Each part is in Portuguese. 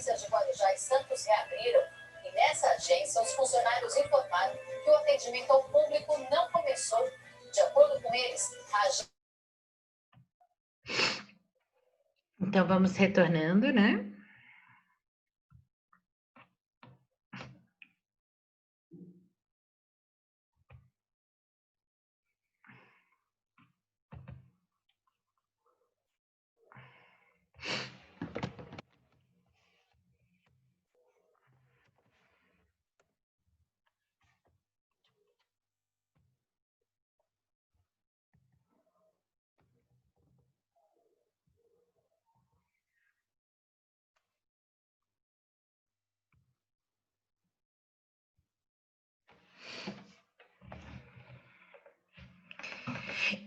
agências de Guarujá e Santos reabriram e nessa agência os funcionários informaram que o atendimento ao público não começou. De acordo com eles, a agência... Então, vamos retornando, né?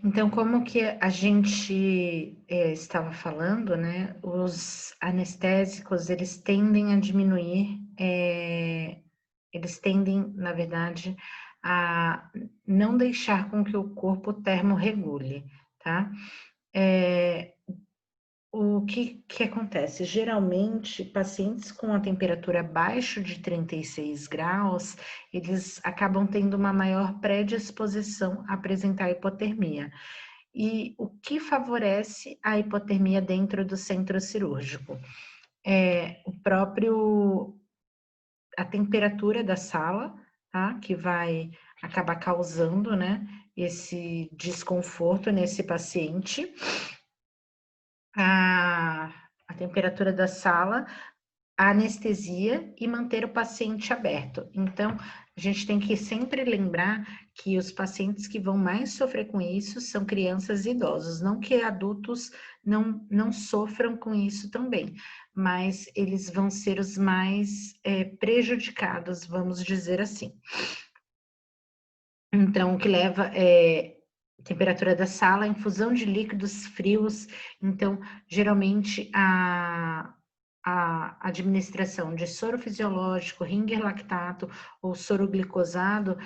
Então, como que a gente estava falando, né? Os anestésicos, eles tendem a diminuir, eles tendem, na verdade, a não deixar com que o corpo termorregule, tá? O que acontece? Geralmente, pacientes com a temperatura abaixo de 36 graus, eles acabam tendo uma maior predisposição a apresentar hipotermia. E o que favorece a hipotermia dentro do centro cirúrgico? A temperatura da sala, tá? Que vai acabar causando, né, esse desconforto nesse paciente. A temperatura da sala, a anestesia e manter o paciente aberto. Então, a gente tem que sempre lembrar que os pacientes que vão mais sofrer com isso são crianças e idosos, não que adultos não sofram com isso também, mas eles vão ser os mais prejudicados, vamos dizer assim. Então, o que leva temperatura da sala, infusão de líquidos frios. Então, geralmente, a administração de soro fisiológico, ringer lactato ou soro glicosado,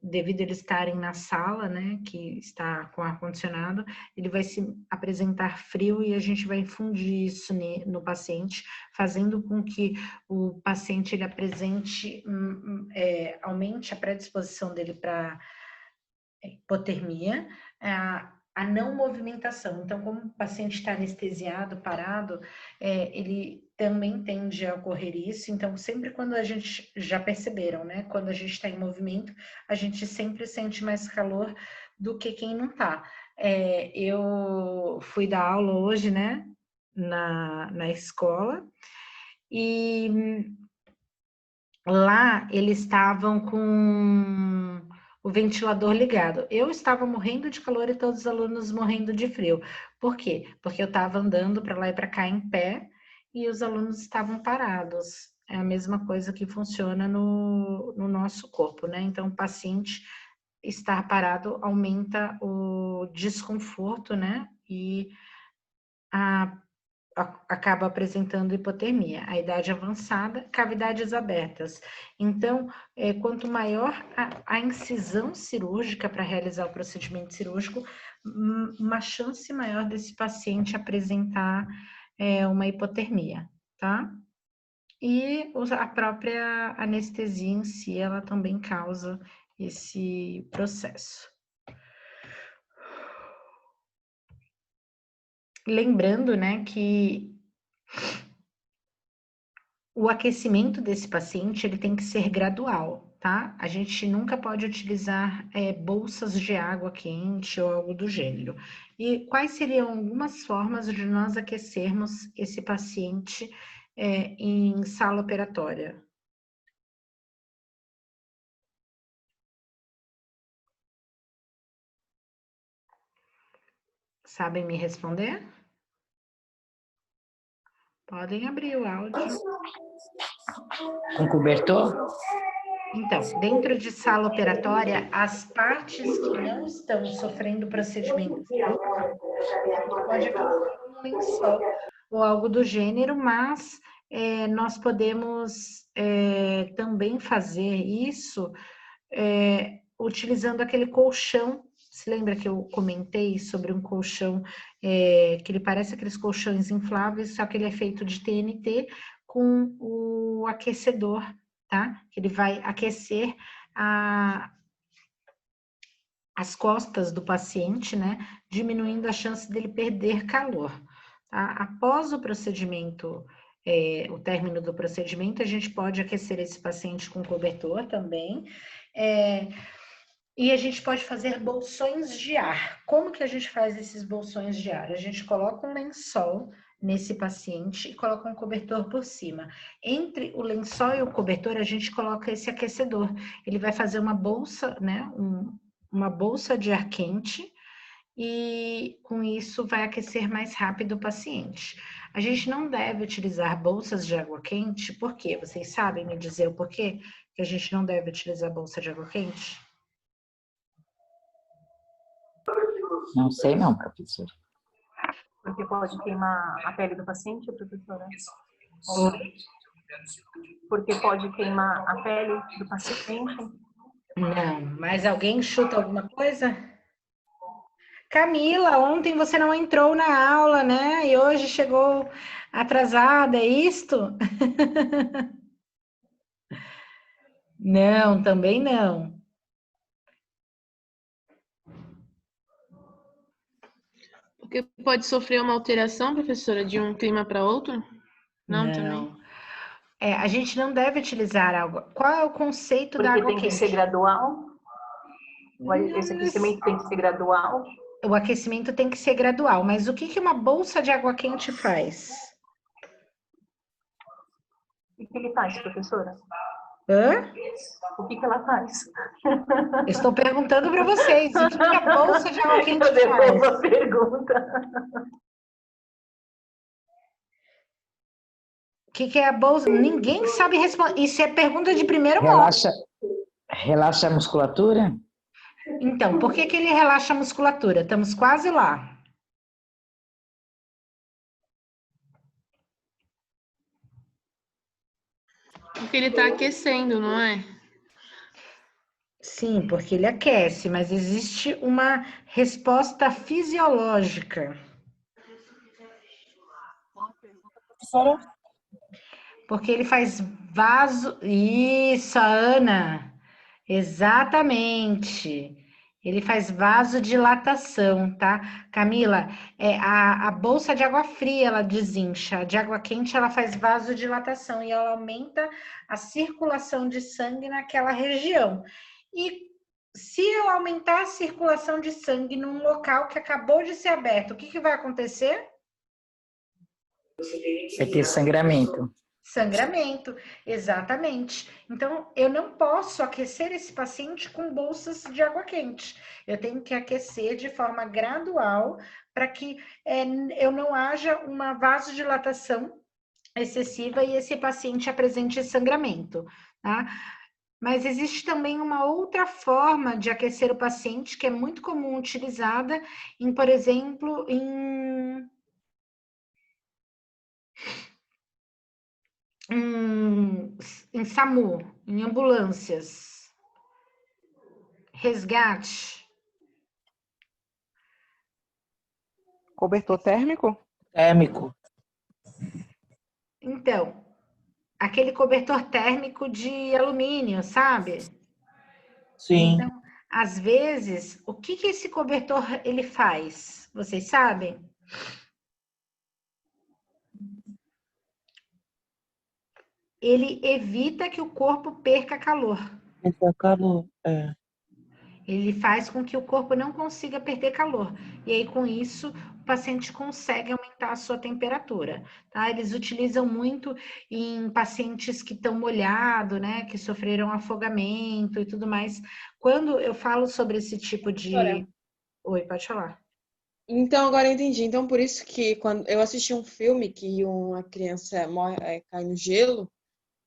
devido a eles estarem na sala, né, que está com ar-condicionado, ele vai se apresentar frio e a gente vai infundir isso no paciente, fazendo com que o paciente ele apresente, aumente a predisposição dele para hipotermia, a não movimentação. Então, como o paciente está anestesiado, parado, ele também tende a ocorrer isso. Então, sempre quando a gente, já perceberam, né? Quando a gente está em movimento, a gente sempre sente mais calor do que quem não está. Eu fui dar aula hoje, né? Na escola, e lá eles estavam com o ventilador ligado. Eu estava morrendo de calor e todos os alunos morrendo de frio. Por quê? Porque eu estava andando para lá e para cá em pé e os alunos estavam parados. É a mesma coisa que funciona no nosso corpo, né? Então, o paciente estar parado aumenta o desconforto, né? E acaba apresentando hipotermia. A idade avançada, cavidades abertas. Então, quanto maior a incisão cirúrgica para realizar o procedimento cirúrgico, uma chance maior desse paciente apresentar uma hipotermia, tá? E a própria anestesia em si, ela também causa esse processo. Lembrando, né, que o aquecimento desse paciente, ele tem que ser gradual, tá? A gente nunca pode utilizar bolsas de água quente ou algo do gênero. E quais seriam algumas formas de nós aquecermos esse paciente em sala operatória? Sabem me responder? Podem abrir o áudio. Com cobertor? Então, dentro de sala operatória, as partes que não estão sofrendo procedimento pode aquecer um lençol ou algo do gênero, mas nós podemos também fazer isso utilizando aquele colchão. Se lembra que eu comentei sobre um colchão que ele parece aqueles colchões infláveis, só que ele é feito de TNT com o aquecedor, tá? Ele vai aquecer as costas do paciente, né? Diminuindo a chance dele perder calor. Tá? Após o procedimento, o término do procedimento, a gente pode aquecer esse paciente com cobertor também. E a gente pode fazer bolsões de ar. Como que a gente faz esses bolsões de ar? A gente coloca um lençol nesse paciente e coloca um cobertor por cima. Entre o lençol e o cobertor, a gente coloca esse aquecedor. Ele vai fazer uma bolsa, né? Uma bolsa de ar quente e com isso vai aquecer mais rápido o paciente. A gente não deve utilizar bolsas de água quente, por quê? Vocês sabem me dizer o porquê que a gente não deve utilizar bolsa de água quente? Não sei não, professor. Porque pode queimar a pele do paciente, professora? Oi? Porque pode queimar a pele do paciente? Não, mas alguém chuta alguma coisa? Camila, ontem você não entrou na aula, né? E hoje chegou atrasada, é isto? Não, também não. Porque pode sofrer uma alteração, professora, de um clima para outro? Não, também. A gente não deve utilizar água. Qual é o conceito da Porque água tem quente? que ser gradual? Esse aquecimento tem que ser gradual? O aquecimento tem que ser gradual, mas o que uma bolsa de água quente faz? O que ele faz, professora? Hã? O que ela faz? Estou perguntando para vocês, o que a bolsa de água quente Eu devolvo faz? a pergunta. O que é a bolsa? Ninguém sabe responder. Isso é pergunta de primeiro modo. Relaxa a musculatura? Então, por que ele relaxa a musculatura? Estamos quase lá. Porque ele está aquecendo, não é? Sim, porque ele aquece, mas existe uma resposta fisiológica. Professora? Porque ele faz vaso... Isso, a Ana. Exatamente. Ele faz vasodilatação, tá? Camila, a bolsa de água fria, ela desincha. A de água quente, ela faz vasodilatação e ela aumenta a circulação de sangue naquela região. E se eu aumentar a circulação de sangue num local que acabou de ser aberto, o que vai acontecer? Vai ter sangramento. Sangramento, exatamente. Então, eu não posso aquecer esse paciente com bolsas de água quente. Eu tenho que aquecer de forma gradual para que eu não haja uma vasodilatação excessiva e esse paciente apresente sangramento, tá? Mas existe também uma outra forma de aquecer o paciente que é muito comum utilizada em, por exemplo, em SAMU, em ambulâncias, resgate. Cobertor térmico? Térmico. Então, aquele cobertor térmico de alumínio, sabe? Sim. Então, às vezes, o que esse cobertor ele faz? Vocês sabem? Ele evita que o corpo perca calor. Perca calor, é. Ele faz com que o corpo não consiga perder calor. E aí, com isso, o paciente consegue aumentar a sua temperatura, tá? Eles utilizam muito em pacientes que estão molhados, né? Que sofreram afogamento e tudo mais. Quando eu falo sobre esse tipo de... Oi, pode falar. Então, agora eu entendi. Então, por isso que quando eu assisti um filme que uma criança cai no gelo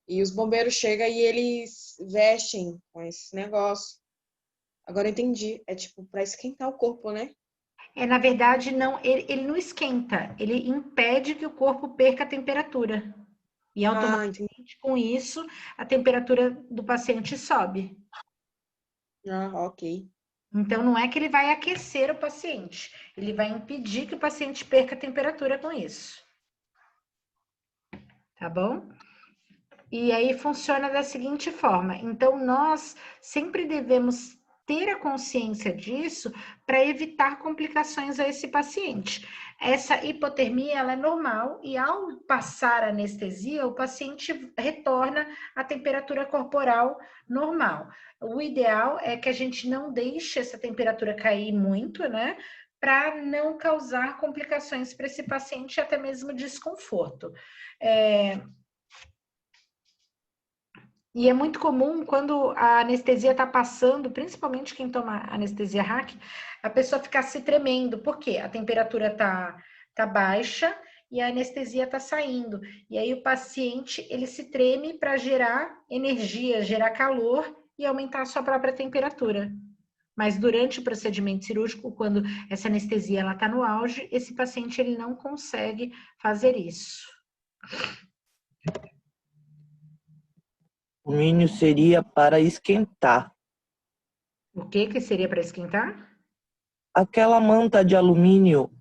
e os bombeiros chegam e eles vestem com esse negócio. Agora eu entendi. É tipo para esquentar o corpo, né? Na verdade, não, ele não esquenta, ele impede que o corpo perca a temperatura. E automaticamente, com isso, a temperatura do paciente sobe. Ok. Então, não é que ele vai aquecer o paciente, ele vai impedir que o paciente perca a temperatura com isso. tá bom? E aí funciona da seguinte forma. Então, nós sempre devemos ter a consciência disso para evitar complicações a esse paciente. Essa hipotermia, ela é normal e ao passar a anestesia, o paciente retorna à temperatura corporal normal. O ideal é que a gente não deixe essa temperatura cair muito, né? Para não causar complicações para esse paciente, até mesmo desconforto. E é muito comum quando a anestesia está passando, principalmente quem toma anestesia RAC, a pessoa ficar se tremendo. Por quê? A temperatura tá baixa e a anestesia está saindo. E aí o paciente, ele se treme para gerar energia, gerar calor e aumentar a sua própria temperatura. Mas durante o procedimento cirúrgico, quando essa anestesia ela está no auge, esse paciente ele não consegue fazer isso. O alumínio seria para esquentar. O que seria para esquentar? Aquela manta de alumínio.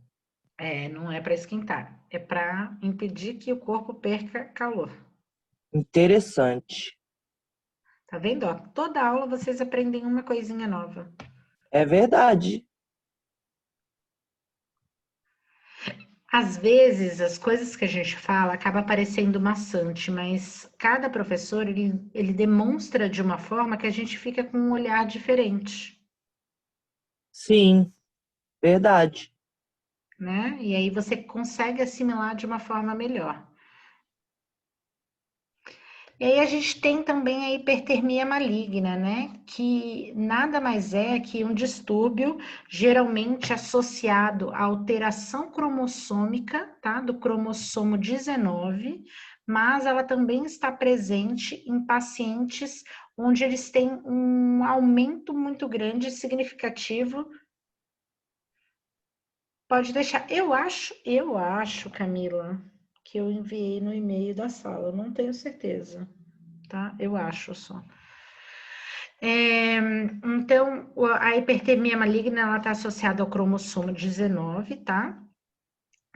Não é para esquentar, é para impedir que o corpo perca calor. Interessante. Tá vendo? Ó, toda aula vocês aprendem uma coisinha nova. É verdade. Às vezes, as coisas que a gente fala acaba parecendo maçante, mas cada professor, ele demonstra de uma forma que a gente fica com um olhar diferente, Sim, verdade. né? E aí você consegue assimilar de uma forma melhor. E aí a gente tem também a hipertermia maligna, né? Que nada mais é que um distúrbio geralmente associado à alteração cromossômica, tá? Do cromossomo 19, mas ela também está presente em pacientes onde eles têm um aumento muito grande, significativo. Pode deixar. Eu acho, Camila, que eu enviei no e-mail da sala, eu não tenho certeza. Tá? Eu acho só. Então, a hipertermia maligna, ela está associada ao cromossomo 19, tá?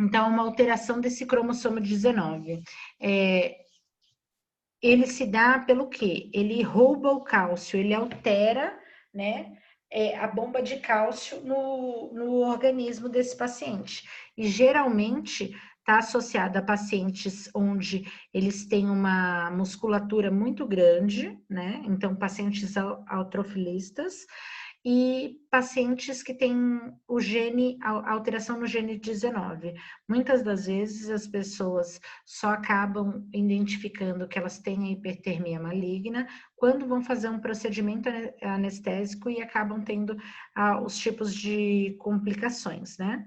Então, uma alteração desse cromossomo 19. Ele se dá pelo quê? Ele rouba o cálcio, ele altera, né, a bomba de cálcio no organismo desse paciente. E geralmente está associado a pacientes onde eles têm uma musculatura muito grande, né? Então, pacientes altrofilistas e pacientes que têm o gene, a alteração no gene 19. Muitas das vezes as pessoas só acabam identificando que elas têm a hipertermia maligna quando vão fazer um procedimento anestésico e acabam tendo os tipos de complicações, né?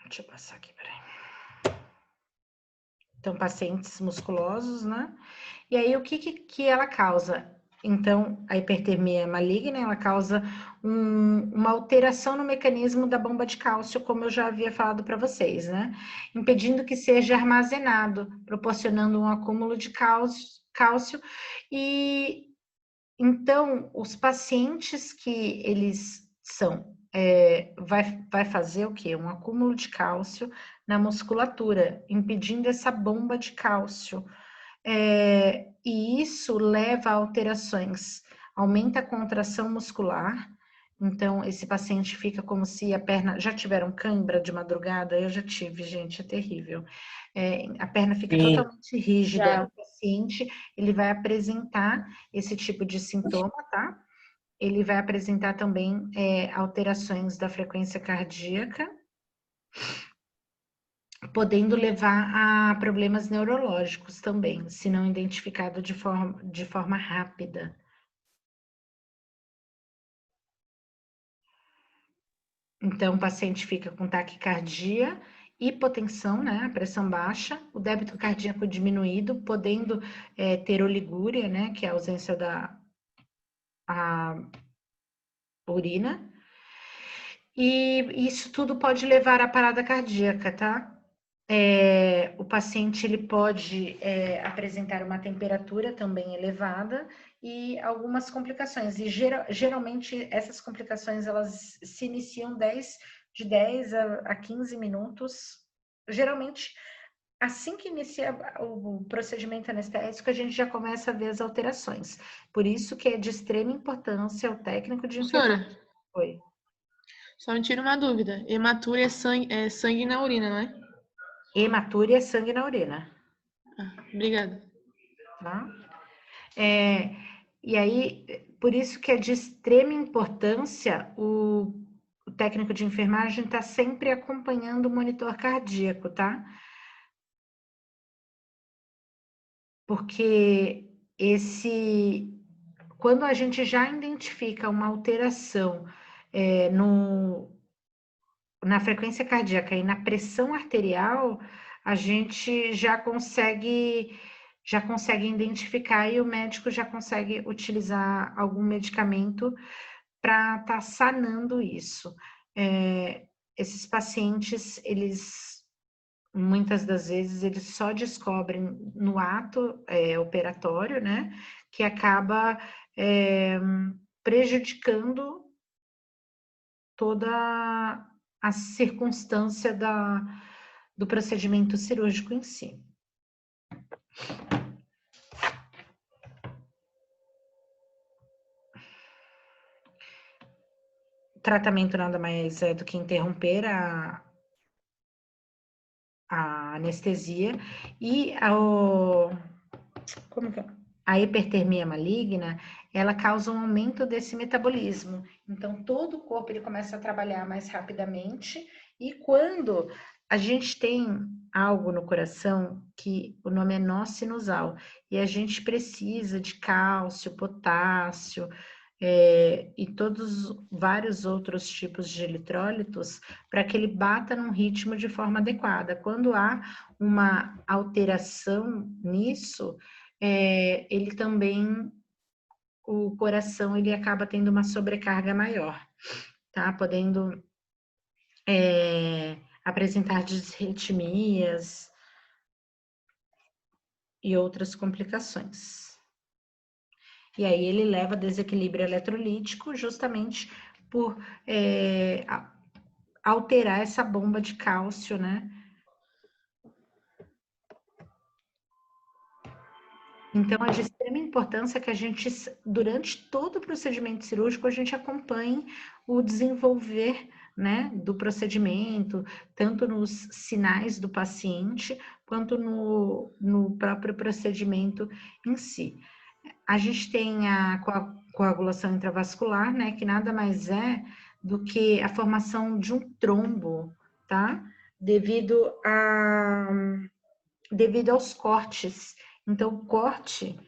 Deixa eu passar aqui, peraí. Então, pacientes musculosos, né? E aí, o que ela causa? Então, a hipertermia maligna, ela causa uma alteração no mecanismo da bomba de cálcio, como eu já havia falado para vocês, né? Impedindo que seja armazenado, proporcionando um acúmulo de cálcio. E, então, os pacientes que eles são, vai fazer o quê? Um acúmulo de cálcio na musculatura, impedindo essa bomba de cálcio. E isso leva a alterações, aumenta a contração muscular, então esse paciente fica como se a perna, já tiveram cãibra de madrugada? Eu já tive, gente, é terrível. A perna fica Sim. totalmente rígida, Já. o paciente, ele vai apresentar esse tipo de sintoma, tá? Ele vai apresentar também alterações da frequência cardíaca, podendo levar a problemas neurológicos também, se não identificado de forma rápida. Então, o paciente fica com taquicardia, hipotensão, né, a pressão baixa, o débito cardíaco diminuído, podendo ter oligúria, né, que é a ausência da urina, e isso tudo pode levar à parada cardíaca, tá? O paciente ele pode apresentar uma temperatura também elevada e algumas complicações. E geralmente essas complicações elas se iniciam de 10 a 15 minutos. Geralmente, assim que inicia o procedimento anestésico, a gente já começa a ver as alterações. Por isso que é de extrema importância o técnico de enfermagem. Professora, Oi. só me tira uma dúvida. Hematúria é sangue na urina, não é? Hematúria é sangue na urina. Obrigada. Tá? E aí, por isso que é de extrema importância o técnico de enfermagem estar sempre acompanhando o monitor cardíaco, tá? Porque quando a gente já identifica uma alteração na frequência cardíaca e na pressão arterial, a gente já consegue identificar e o médico já consegue utilizar algum medicamento para estar sanando isso. Esses pacientes, muitas das vezes, eles só descobrem no ato operatório, né, que acaba prejudicando toda a circunstância do procedimento cirúrgico em si. O tratamento nada mais é do que interromper a anestesia e a hipertermia maligna, ela causa um aumento desse metabolismo. Então, todo o corpo ele começa a trabalhar mais rapidamente e quando a gente tem algo no coração que o nome é nó sinusal e a gente precisa de cálcio, potássio, e todos vários outros tipos de eletrólitos para que ele bata num ritmo de forma adequada. Quando há uma alteração nisso, ele também, o coração, ele acaba tendo uma sobrecarga maior, tá? Podendo apresentar disritmias e outras complicações. E aí ele leva a desequilíbrio eletrolítico justamente por alterar essa bomba de cálcio, né? Então, é de extrema importância que a gente, durante todo o procedimento cirúrgico, a gente acompanhe o desenvolver, né, do procedimento, tanto nos sinais do paciente, quanto no próprio procedimento em si. A gente tem a coagulação intravascular, né, que nada mais é do que a formação de um trombo, tá? Devido aos cortes. Então, o corte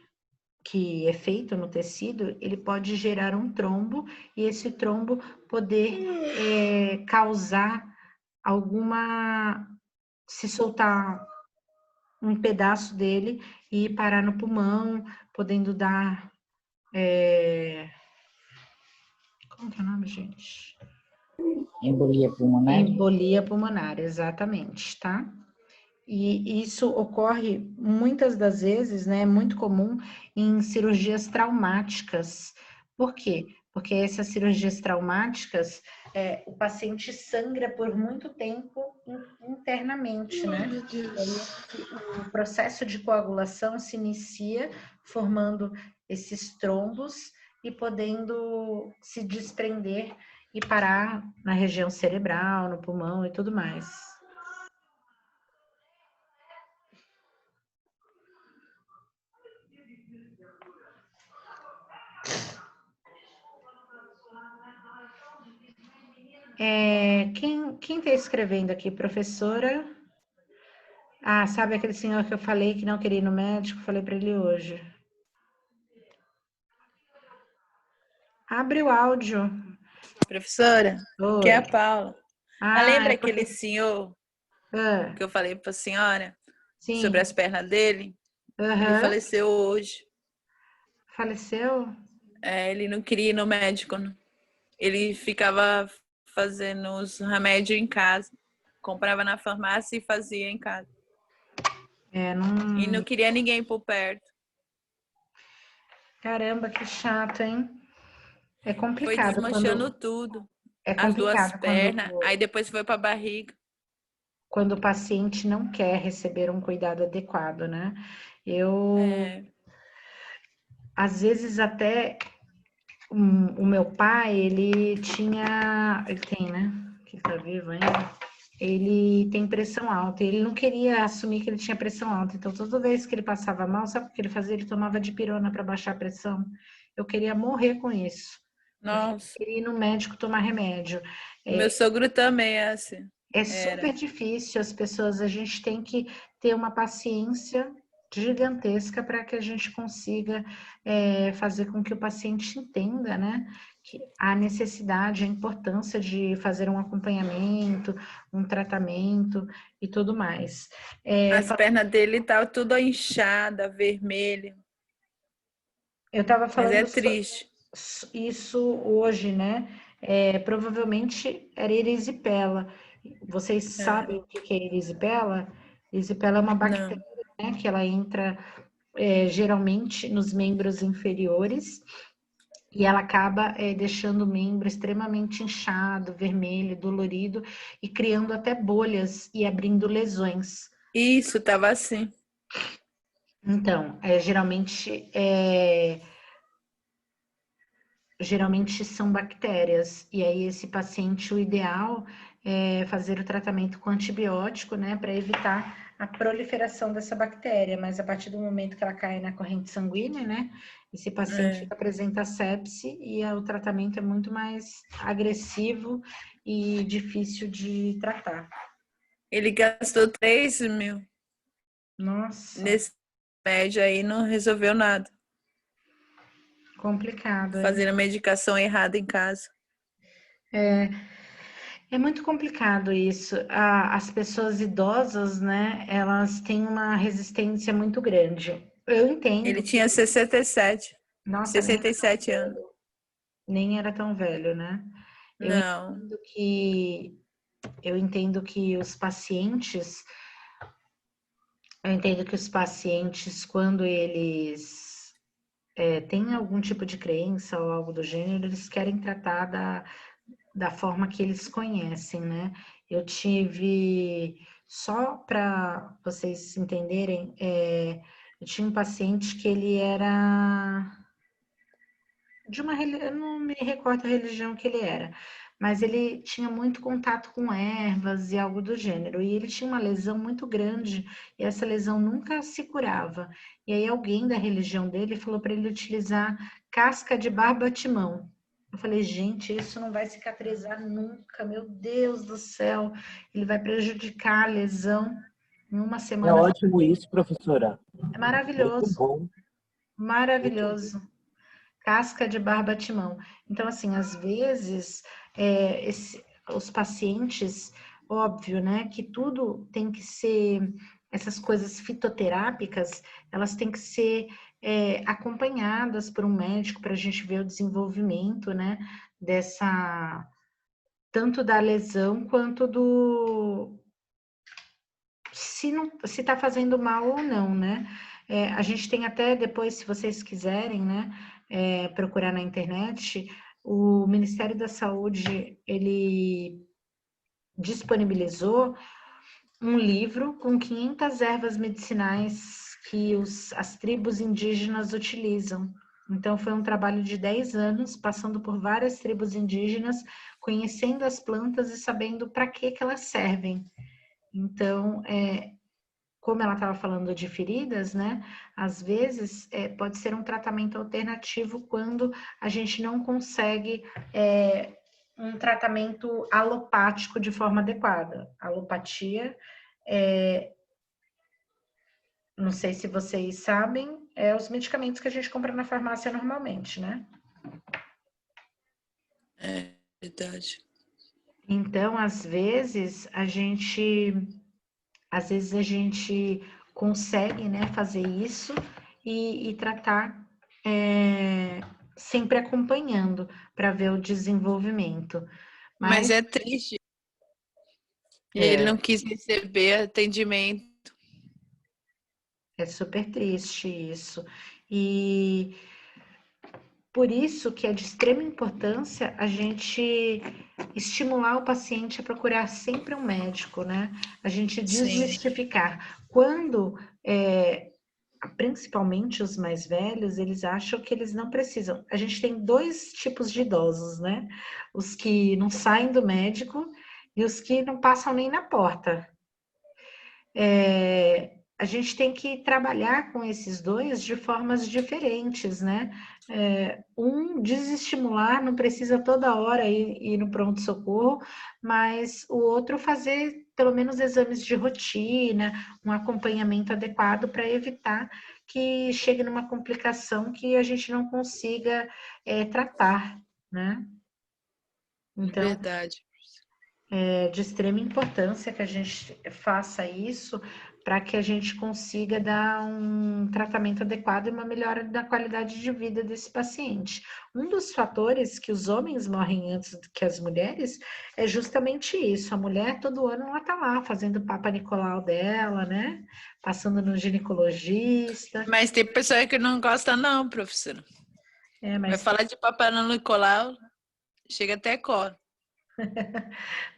que é feito no tecido, ele pode gerar um trombo e esse trombo poder causar se soltar um pedaço dele e parar no pulmão, podendo dar como que é o nome, gente? Embolia pulmonar. Embolia pulmonar, exatamente, tá? E isso ocorre muitas das vezes, né? É muito comum em cirurgias traumáticas. Por quê? Porque essas cirurgias traumáticas, o paciente sangra por muito tempo internamente, né? E aí, o processo de coagulação se inicia formando esses trombos e podendo se desprender e parar na região cerebral, no pulmão e tudo mais. Quem está escrevendo aqui? Professora? Ah, sabe aquele senhor que eu falei que não queria ir no médico? Falei para ele hoje. Abre o áudio. Professora, que é a Oi. Paula. Lembra aquele senhor que eu falei para a senhora sobre as pernas dele? Ele faleceu hoje. Faleceu? Ele não queria ir no médico. Ele ficava fazendo os remédios em casa. Comprava na farmácia e fazia em casa. Não... E não queria ninguém por perto. Caramba, que chato, hein? É Foi complicado desmanchando tudo. É As duas complicado pernas, aí depois foi para a barriga. Quando o paciente não quer receber um cuidado adequado, né? Às vezes até o meu pai, ele tem, né? Que tá vivo ainda. Ele tem pressão alta, e ele não queria assumir que ele tinha pressão alta. Então, toda vez que ele passava mal, sabe o que ele fazia? Ele tomava dipirona para baixar a pressão. Eu queria morrer com isso. Nossa. Eu queria ir no médico tomar remédio. Meu sogro também é assim. É super difícil, a gente tem que ter uma paciência gigantesca para que a gente consiga fazer com que o paciente entenda, né, que a necessidade, a importância de fazer um acompanhamento, um tratamento e tudo mais. As pernas dele estavam tudo inchada, vermelha. Eu estava falando Mas é triste. Isso hoje, né? Provavelmente era erisipela. Vocês sabem o que é erisipela? Erisipela é uma bactéria, né, que ela entra geralmente nos membros inferiores e ela acaba deixando o membro extremamente inchado, vermelho, dolorido e criando até bolhas e abrindo lesões. Isso, estava assim. Então, geralmente são bactérias, e aí esse paciente, o ideal é fazer o tratamento com antibiótico, né, para evitar a proliferação dessa bactéria, mas a partir do momento que ela cai na corrente sanguínea, né, esse paciente apresenta sepse e o tratamento é muito mais agressivo e difícil de tratar. Ele gastou 3 mil. Nossa. Nesse médio aí não resolveu nada. Complicado, fazendo a medicação errada em casa. É muito complicado isso. As pessoas idosas, né, elas têm uma resistência muito grande. Eu entendo. Ele tinha 67. Nossa, 67 anos. Nem era tão velho, né? Não. Eu entendo que os pacientes, quando eles têm algum tipo de crença ou algo do gênero, eles querem tratar da forma que eles conhecem, né? Eu tive, só para vocês entenderem, eu tinha um paciente que ele era de uma religião, eu não me recordo a religião que ele era, mas ele tinha muito contato com ervas e algo do gênero, e ele tinha uma lesão muito grande, e essa lesão nunca se curava. E aí alguém da religião dele falou para ele utilizar casca de barbatimão. Eu falei, gente, isso não vai cicatrizar nunca, meu Deus do céu, ele vai prejudicar a lesão em uma semana. É ótimo isso, professora. É maravilhoso. Muito bom. Maravilhoso. Muito bom. Casca de barbatimão. Então, assim, às vezes, os pacientes, óbvio, né, que tudo tem que ser, essas coisas fitoterápicas, elas têm que ser acompanhadas por um médico para a gente ver o desenvolvimento, né, tanto da lesão quanto se está fazendo mal ou não, né? A gente tem até depois, se vocês quiserem, né, procurar na internet, o Ministério da Saúde, ele disponibilizou um livro com 500 ervas medicinais que as tribos indígenas utilizam. Então, foi um trabalho de 10 anos, passando por várias tribos indígenas, conhecendo as plantas e sabendo para que elas servem. Então, como ela estava falando de feridas, né? Às vezes pode ser um tratamento alternativo quando a gente não consegue um tratamento alopático de forma adequada. Alopatia, não sei se vocês sabem, os medicamentos que a gente compra na farmácia normalmente, né? É verdade. Então, às vezes a gente consegue, né, fazer isso e tratar sempre acompanhando para ver o desenvolvimento. Mas é triste. E ele não quis receber atendimento. É super triste isso. E por isso que é de extrema importância a gente estimular o paciente a procurar sempre um médico, né? A gente desmistificar. Quando, principalmente os mais velhos, eles acham que eles não precisam. A gente tem dois tipos de idosos, né? Os que não saem do médico e os que não passam nem na porta. A gente tem que trabalhar com esses dois de formas diferentes, né? Desestimular, não precisa toda hora ir no pronto-socorro, mas o outro fazer pelo menos exames de rotina, um acompanhamento adequado para evitar que chegue numa complicação que a gente não consiga tratar, né? Então, verdade. É de extrema importância que a gente faça isso para que a gente consiga dar um tratamento adequado e uma melhora da qualidade de vida desse paciente. Um dos fatores que os homens morrem antes do que as mulheres é justamente isso. A mulher, todo ano, ela está lá fazendo o Papa Nicolau dela, né? Passando no ginecologista. Mas tem pessoa que não gosta não, professora. Vai falar de Papa Nicolau, chega até cor.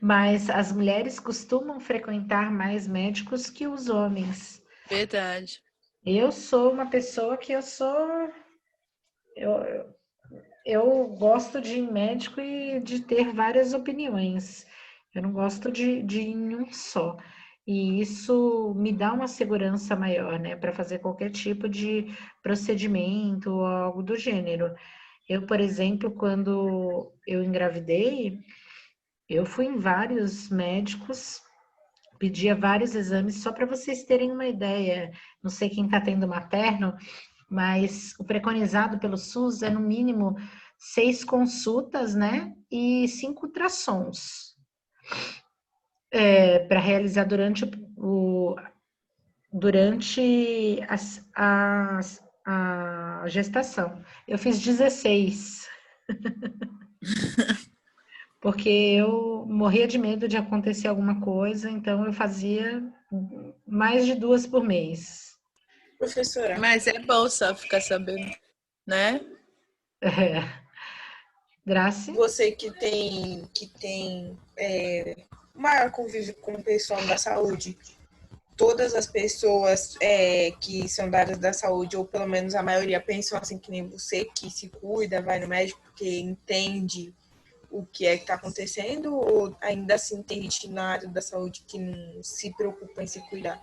Mas as mulheres costumam frequentar mais médicos que os homens. Verdade. Eu sou uma pessoa que eu gosto de ir em médico e de ter várias opiniões. Eu não gosto de ir em um só. E isso me dá uma segurança maior, né, para fazer qualquer tipo de procedimento ou algo do gênero. Eu, por exemplo, quando eu engravidei, eu fui em vários médicos, pedia vários exames, só para vocês terem uma ideia. Não sei quem está tendo materno, mas o preconizado pelo SUS é no mínimo 6 consultas, né? E 5 ultrassons para realizar durante a gestação. Eu fiz 16. Porque eu morria de medo de acontecer alguma coisa, então eu fazia mais de 2 por mês. Professora. Mas é bom só ficar sabendo, né? Graça. Você que tem maior convívio com o pessoal da saúde, todas as pessoas que são da área da saúde, ou pelo menos a maioria, pensam assim que nem você, que se cuida, vai no médico porque entende o que é que está acontecendo, ou ainda assim tem gente na área da saúde que não se preocupa em se cuidar?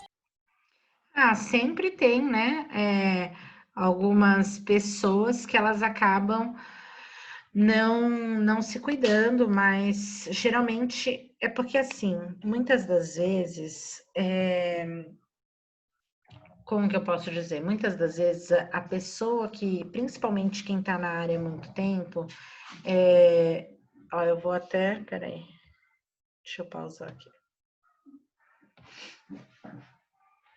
Sempre tem, né? Algumas pessoas que elas acabam não se cuidando, mas geralmente é porque, assim, muitas das vezes, como que eu posso dizer? Muitas das vezes a pessoa que, principalmente quem está na área há muito tempo, eu vou até, peraí, deixa eu pausar aqui.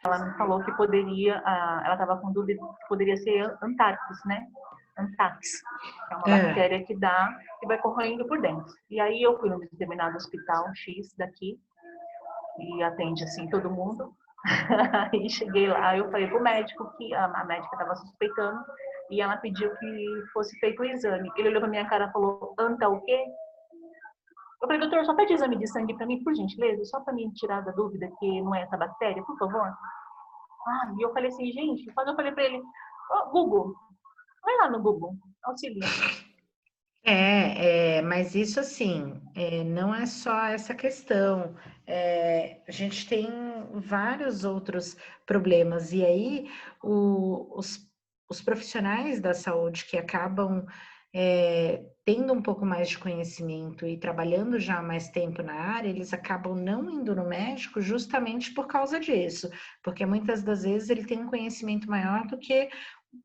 Ela me falou que poderia, ela estava com dúvida que poderia ser Antarctis, né? Antarctis, que é uma bactéria que vai corroendo por dentro. E aí eu fui num determinado hospital X daqui, e atende assim todo mundo. Aí cheguei lá, eu falei pro médico que a médica estava suspeitando, e ela pediu que fosse feito o exame. Ele olhou pra minha cara e falou, Anta o quê? Eu falei, doutor, só pede exame de sangue para mim, por gentileza, só para mim tirar da dúvida que não é essa bactéria, por favor. E eu falei assim, gente, quando eu falei para ele, Google, vai lá no Google, auxilia. Mas isso assim, não é só essa questão. A gente tem vários outros problemas, e aí os profissionais da saúde que acabam tendo um pouco mais de conhecimento e trabalhando já há mais tempo na área, eles acabam não indo no médico justamente por causa disso, porque muitas das vezes ele tem um conhecimento maior do que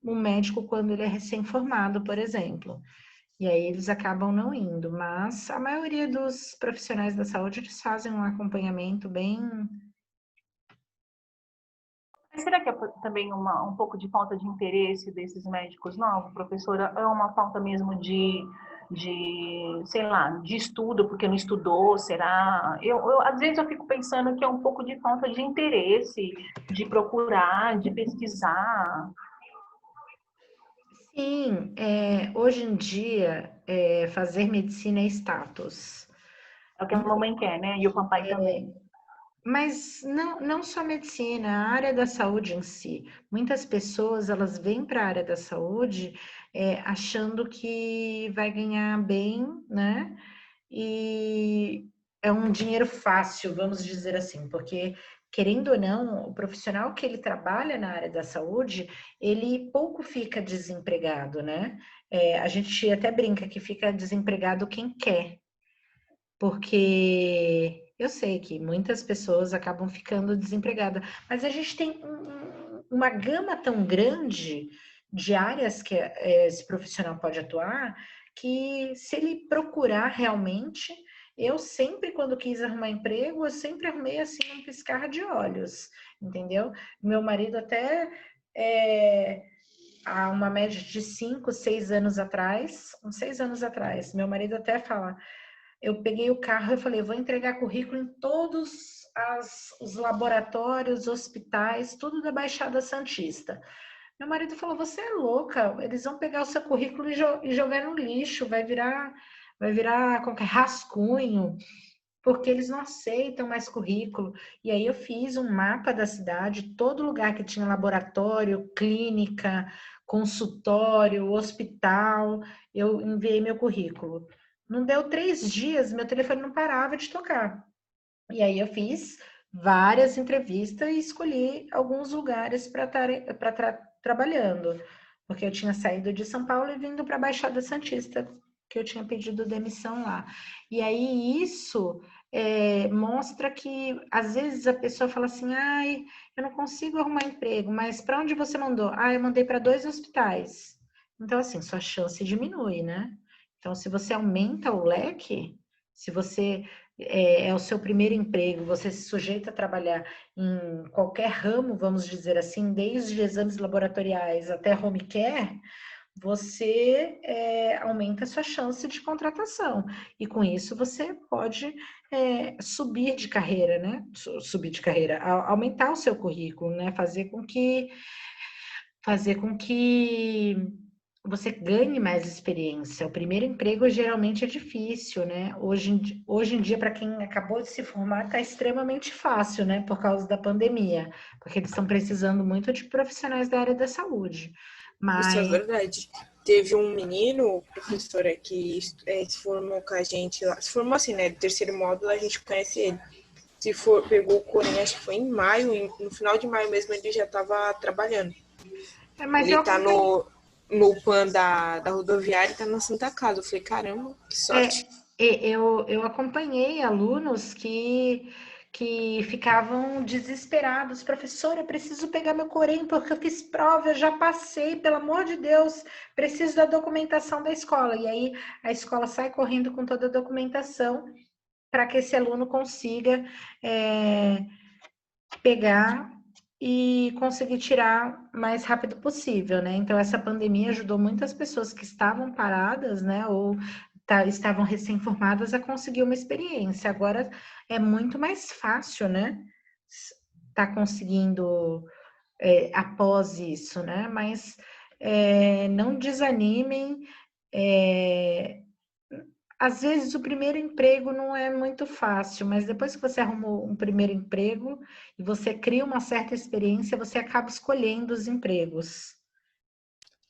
um médico quando ele é recém-formado, por exemplo. E aí eles acabam não indo, mas a maioria dos profissionais da saúde, eles fazem um acompanhamento bem... Mas será que é também um pouco de falta de interesse desses médicos novos, professora? É uma falta mesmo de sei lá, de estudo porque não estudou, será? Às vezes eu fico pensando que é um pouco de falta de interesse, de procurar, de pesquisar. Sim, hoje em dia, fazer medicina é status. É o que a mamãe quer, né? E o papai também. Mas não só medicina, a área da saúde em si. Muitas pessoas, elas vêm para a área da saúde achando que vai ganhar bem, né? E é um dinheiro fácil, vamos dizer assim, porque, querendo ou não, o profissional que ele trabalha na área da saúde, ele pouco fica desempregado, né? A gente até brinca que fica desempregado quem quer, porque eu sei que muitas pessoas acabam ficando desempregadas, mas a gente tem uma gama tão grande de áreas que esse profissional pode atuar, que se ele procurar realmente, eu sempre, quando quis arrumar emprego, eu sempre arrumei assim um piscar de olhos, entendeu? Meu marido até há uma média de 5, 6 anos atrás, uns 6 anos atrás, meu marido até fala, eu peguei o carro e falei, vou entregar currículo em todos os laboratórios, hospitais, tudo da Baixada Santista. Meu marido falou, você é louca, eles vão pegar o seu currículo e jogar no lixo, vai virar qualquer rascunho, porque eles não aceitam mais currículo. E aí eu fiz um mapa da cidade, todo lugar que tinha laboratório, clínica, consultório, hospital, eu enviei meu currículo. Não deu 3 dias, meu telefone não parava de tocar. E aí eu fiz várias entrevistas e escolhi alguns lugares para estar trabalhando, porque eu tinha saído de São Paulo e vindo para a Baixada Santista, que eu tinha pedido demissão lá. E aí isso mostra que às vezes a pessoa fala assim, ai, eu não consigo arrumar emprego, mas para onde você mandou? Ah, eu mandei para 2 hospitais. Então, assim, sua chance diminui, né? Então, se você aumenta o leque, se você é o seu primeiro emprego, você se sujeita a trabalhar em qualquer ramo, vamos dizer assim, desde exames laboratoriais até home care, você aumenta a sua chance de contratação. E com isso você pode subir de carreira, né? Subir de carreira, aumentar o seu currículo, né? Fazer com que você ganhe mais experiência. O primeiro emprego geralmente é difícil, né? Hoje em dia, para quem acabou de se formar, está extremamente fácil, né? Por causa da pandemia, porque eles estão precisando muito de profissionais da área da saúde. Mas... Isso é verdade. Teve um menino, professora, que se formou com a gente lá. Se formou assim, né? Do terceiro módulo, a gente conhece ele. Pegou o Corém, acho que foi em maio, no final de maio mesmo, ele já estava trabalhando. Mas ele tá no PAN da rodoviária e tá na Santa Casa. Eu falei, caramba, que sorte. Eu acompanhei alunos que ficavam desesperados. Professora, eu preciso pegar meu Corém porque eu fiz prova, eu já passei, pelo amor de Deus, preciso da documentação da escola. E aí a escola sai correndo com toda a documentação para que esse aluno consiga pegar e conseguir tirar mais rápido possível, né? Então, essa pandemia ajudou muitas pessoas que estavam paradas, né? Ou estavam recém-formadas a conseguir uma experiência. Agora é muito mais fácil, né? Tá conseguindo após isso, né? Mas não desanimem. Às vezes o primeiro emprego não é muito fácil, mas depois que você arrumou um primeiro emprego e você cria uma certa experiência, você acaba escolhendo os empregos.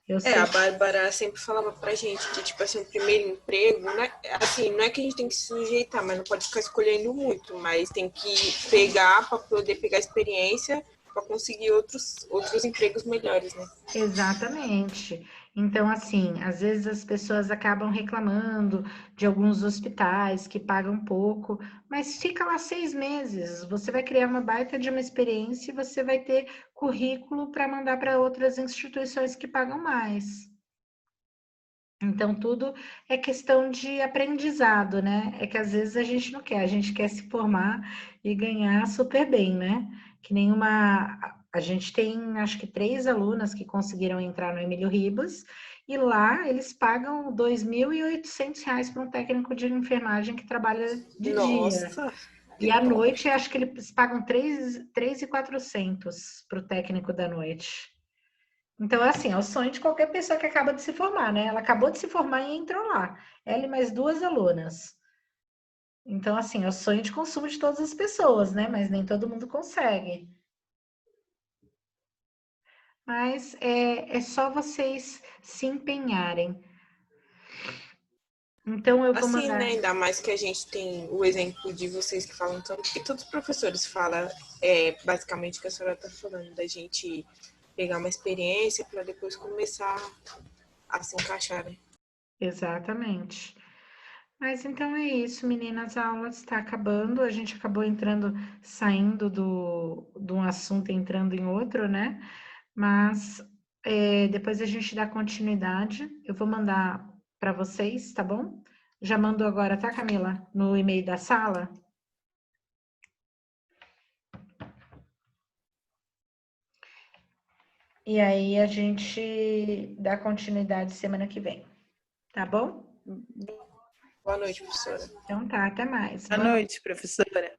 A Bárbara sempre falava pra gente que, tipo assim, o primeiro emprego, né? Assim, não é que a gente tem que se sujeitar, mas não pode ficar escolhendo muito, mas tem que pegar para poder pegar experiência para conseguir outros empregos melhores, né? Exatamente. Então, assim, às vezes as pessoas acabam reclamando de alguns hospitais que pagam pouco, mas fica lá 6 meses. Você vai criar uma baita de uma experiência e você vai ter currículo para mandar para outras instituições que pagam mais. Então, tudo é questão de aprendizado, né? É que às vezes a gente não quer, a gente quer se formar e ganhar super bem, né? Que nem a gente tem, acho que 3 alunas que conseguiram entrar no Emílio Ribas, e lá eles pagam R$ 2.800 para um técnico de enfermagem que trabalha de dia. E à noite, acho que eles pagam 3.400 para o técnico da noite. Então, assim, é o sonho de qualquer pessoa que acaba de se formar, né? Ela acabou de se formar e entrou lá. Ela e mais 2 alunas. Então, assim, é o sonho de consumo de todas as pessoas, né? Mas nem todo mundo consegue. Mas é só vocês se empenharem. Então, eu vou assim, mandar... né? Ainda mais que a gente tem o exemplo de vocês que falam tanto, que todos os professores falam basicamente o que a senhora está falando, da gente pegar uma experiência para depois começar a se encaixar, né? Exatamente. Mas então é isso, meninas, a aula está acabando, a gente acabou saindo de um assunto e entrando em outro, né? Mas depois a gente dá continuidade, eu vou mandar para vocês, tá bom? Já mando agora, tá, Camila? No e-mail da sala. E aí a gente dá continuidade semana que vem, tá bom? Boa noite, professora. Então tá, até mais. Boa noite, professora.